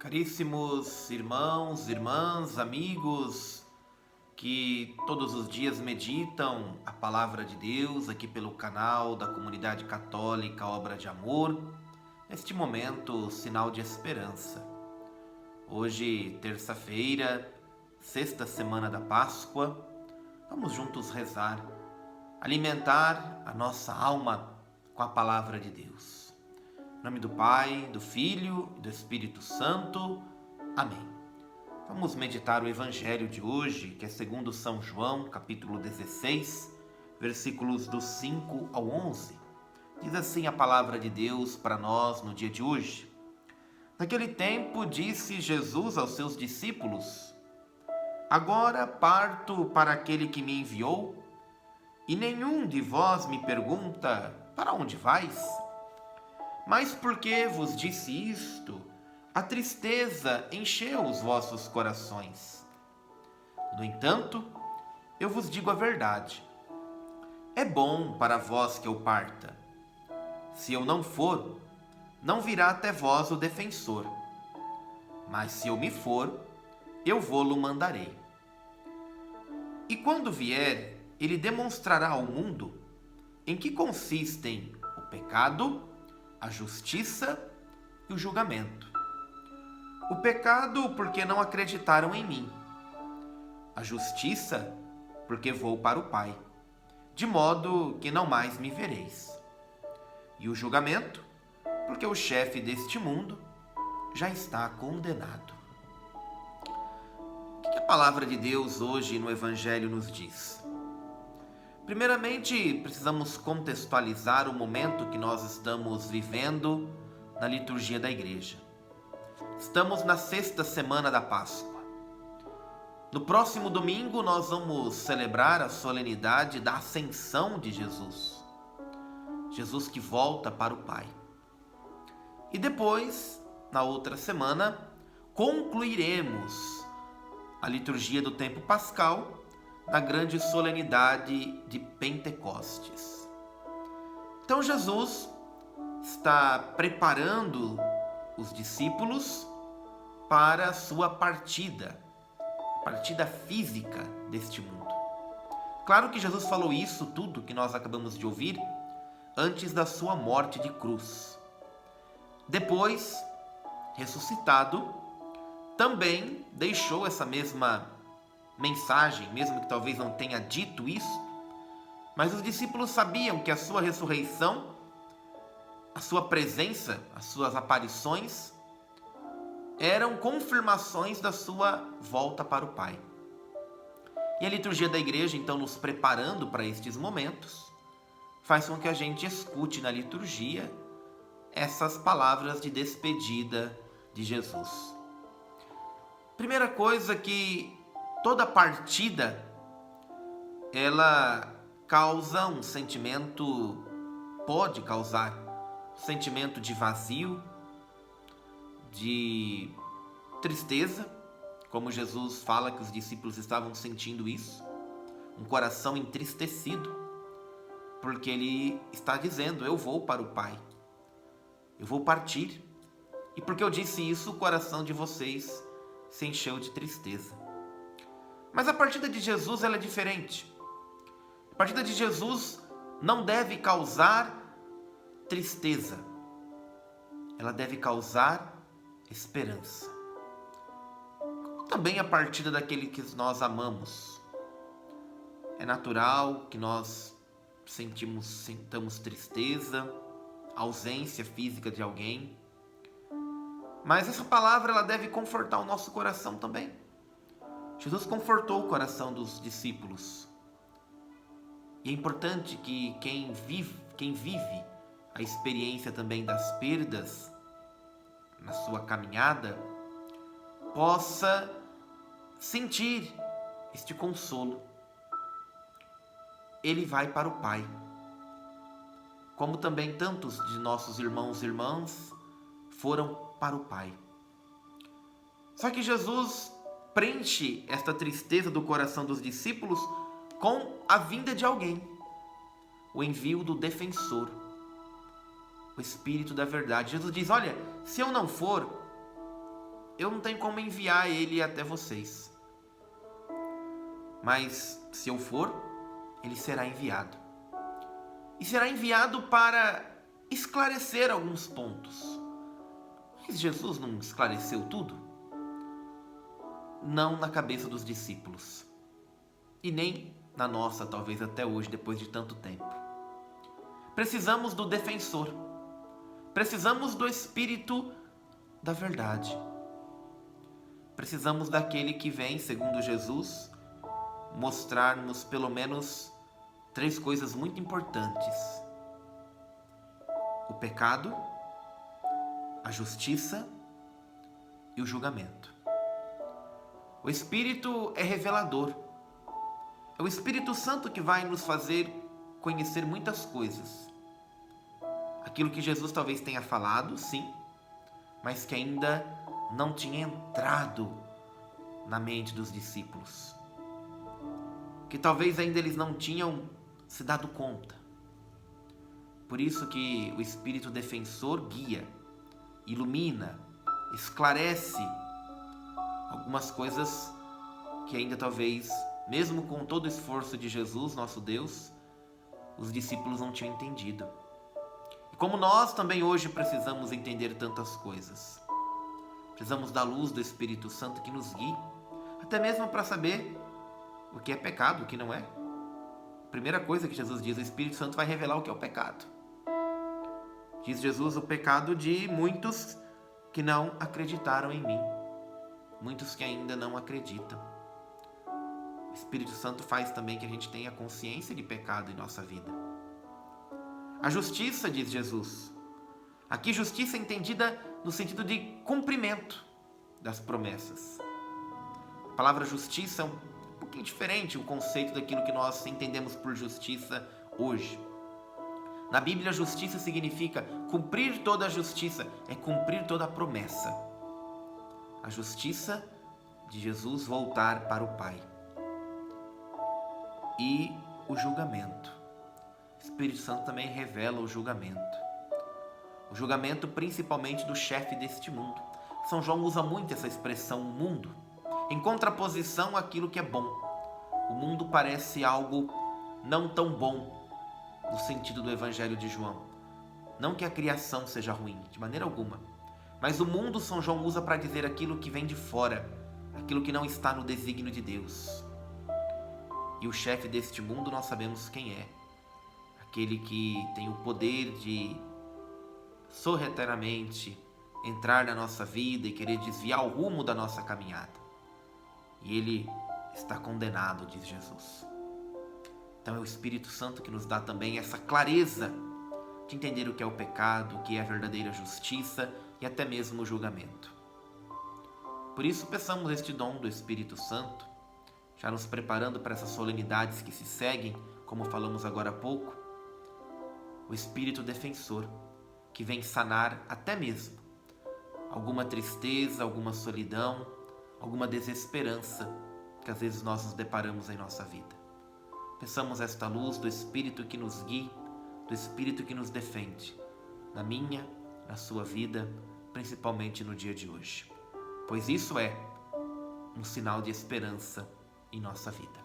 Caríssimos irmãos, irmãs, amigos que todos os dias meditam a palavra de Deus aqui pelo canal da Comunidade Católica Obra de Amor, neste momento, sinal de esperança. Hoje, terça-feira, sexta semana da Páscoa, vamos juntos rezar, alimentar a nossa alma com a palavra de Deus. Em nome do Pai, do Filho e do Espírito Santo. Amém. Vamos meditar o Evangelho de hoje, que é segundo São João, capítulo 16, versículos do 5 ao 11. Diz assim a palavra de Deus para nós no dia de hoje. Naquele tempo disse Jesus aos seus discípulos: Agora parto para aquele que me enviou, e nenhum de vós me pergunta: para onde vais? Mas porque vos disse isto, a tristeza encheu os vossos corações. No entanto, eu vos digo a verdade. É bom para vós que eu parta. Se eu não for, não virá até vós o defensor. Mas se eu me for, eu vô-lo mandarei. E quando vier, ele demonstrará ao mundo em que consistem o pecado, a justiça e o julgamento. O pecado, porque não acreditaram em mim. A justiça, porque vou para o Pai, de modo que não mais me vereis. E o julgamento, porque o chefe deste mundo já está condenado. O que a palavra de Deus hoje no Evangelho nos diz? Primeiramente, precisamos contextualizar o momento que nós estamos vivendo na liturgia da igreja. Estamos na sexta semana da Páscoa. No próximo domingo, nós vamos celebrar a solenidade da ascensão de Jesus. Jesus que volta para o Pai. E depois, na outra semana, concluiremos a liturgia do tempo pascal na grande solenidade de Pentecostes. Então Jesus está preparando os discípulos para a sua partida física deste mundo. Claro que Jesus falou isso tudo que nós acabamos de ouvir antes da sua morte de cruz. Depois, ressuscitado, também deixou essa mesma mensagem, mesmo que talvez não tenha dito isso, mas os discípulos sabiam que a sua ressurreição, a sua presença, as suas aparições eram confirmações da sua volta para o Pai. E a liturgia da igreja, então, nos preparando para estes momentos, faz com que a gente escute na liturgia essas palavras de despedida de Jesus. Primeira coisa que toda partida, ela causa um sentimento, pode causar um sentimento de vazio, de tristeza, como Jesus fala que os discípulos estavam sentindo isso, um coração entristecido, porque ele está dizendo: eu vou para o Pai, eu vou partir, e porque eu disse isso, o coração de vocês se encheu de tristeza. Mas a partida de Jesus ela é diferente. A partida de Jesus não deve causar tristeza. Ela deve causar esperança. Também a partida daquele que nós amamos. É natural que nós sintamos tristeza, ausência física de alguém. Mas essa palavra ela deve confortar o nosso coração também. Jesus confortou o coração dos discípulos. E é importante que quem vive a experiência também das perdas na sua caminhada possa sentir este consolo. Ele vai para o Pai, como também tantos de nossos irmãos e irmãs foram para o Pai. Só que Jesus preenche esta tristeza do coração dos discípulos com a vinda de alguém, o envio do defensor, o Espírito da verdade. Jesus diz: olha, se eu não for, eu não tenho como enviar ele até vocês. Mas se eu for, ele será enviado. E será enviado para esclarecer alguns pontos. Mas Jesus não esclareceu tudo? Não na cabeça dos discípulos. E nem na nossa, talvez até hoje, depois de tanto tempo. Precisamos do defensor. Precisamos do Espírito da verdade. Precisamos daquele que vem, segundo Jesus, mostrar-nos pelo menos 3 coisas muito importantes: o pecado, a justiça e o julgamento. O Espírito é revelador. É o Espírito Santo que vai nos fazer conhecer muitas coisas. Aquilo que Jesus talvez tenha falado, sim, mas que ainda não tinha entrado na mente dos discípulos. Que talvez ainda eles não tinham se dado conta. Por isso que o Espírito defensor guia, ilumina, esclarece algumas coisas que ainda talvez, mesmo com todo o esforço de Jesus, nosso Deus, os discípulos não tinham entendido. E como nós também hoje precisamos entender tantas coisas. Precisamos da luz do Espírito Santo que nos guie, até mesmo para saber o que é pecado, o que não é. A primeira coisa que Jesus diz, o Espírito Santo vai revelar o que é o pecado. Diz Jesus, o pecado de muitos que não acreditaram em mim. Muitos que ainda não acreditam. O Espírito Santo faz também que a gente tenha consciência de pecado em nossa vida. A justiça, diz Jesus. Aqui justiça é entendida no sentido de cumprimento das promessas. A palavra justiça é um pouquinho diferente o conceito daquilo que nós entendemos por justiça hoje. Na Bíblia, justiça significa cumprir toda a justiça, é cumprir toda a promessa. A justiça de Jesus voltar para o Pai. E o julgamento. O Espírito Santo também revela o julgamento. O julgamento principalmente do chefe deste mundo. São João usa muito essa expressão mundo, em contraposição àquilo que é bom. O mundo parece algo não tão bom no sentido do Evangelho de João. Não que a criação seja ruim, de maneira alguma. Mas o mundo São João usa para dizer aquilo que vem de fora, aquilo que não está no desígnio de Deus. E o chefe deste mundo nós sabemos quem é. Aquele que tem o poder de sorrateiramente entrar na nossa vida e querer desviar o rumo da nossa caminhada. E ele está condenado, diz Jesus. Então é o Espírito Santo que nos dá também essa clareza de entender o que é o pecado, o que é a verdadeira justiça e até mesmo o julgamento. Por isso peçamos este dom do Espírito Santo, já nos preparando para essas solenidades que se seguem, como falamos agora há pouco, o Espírito defensor, que vem sanar até mesmo alguma tristeza, alguma solidão, alguma desesperança que às vezes nós nos deparamos em nossa vida. Peçamos esta luz do Espírito que nos guie, do Espírito que nos defende, na minha, na sua vida, principalmente no dia de hoje. Pois isso é um sinal de esperança em nossa vida.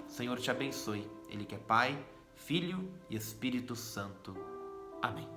O Senhor te abençoe, Ele que é Pai, Filho e Espírito Santo. Amém.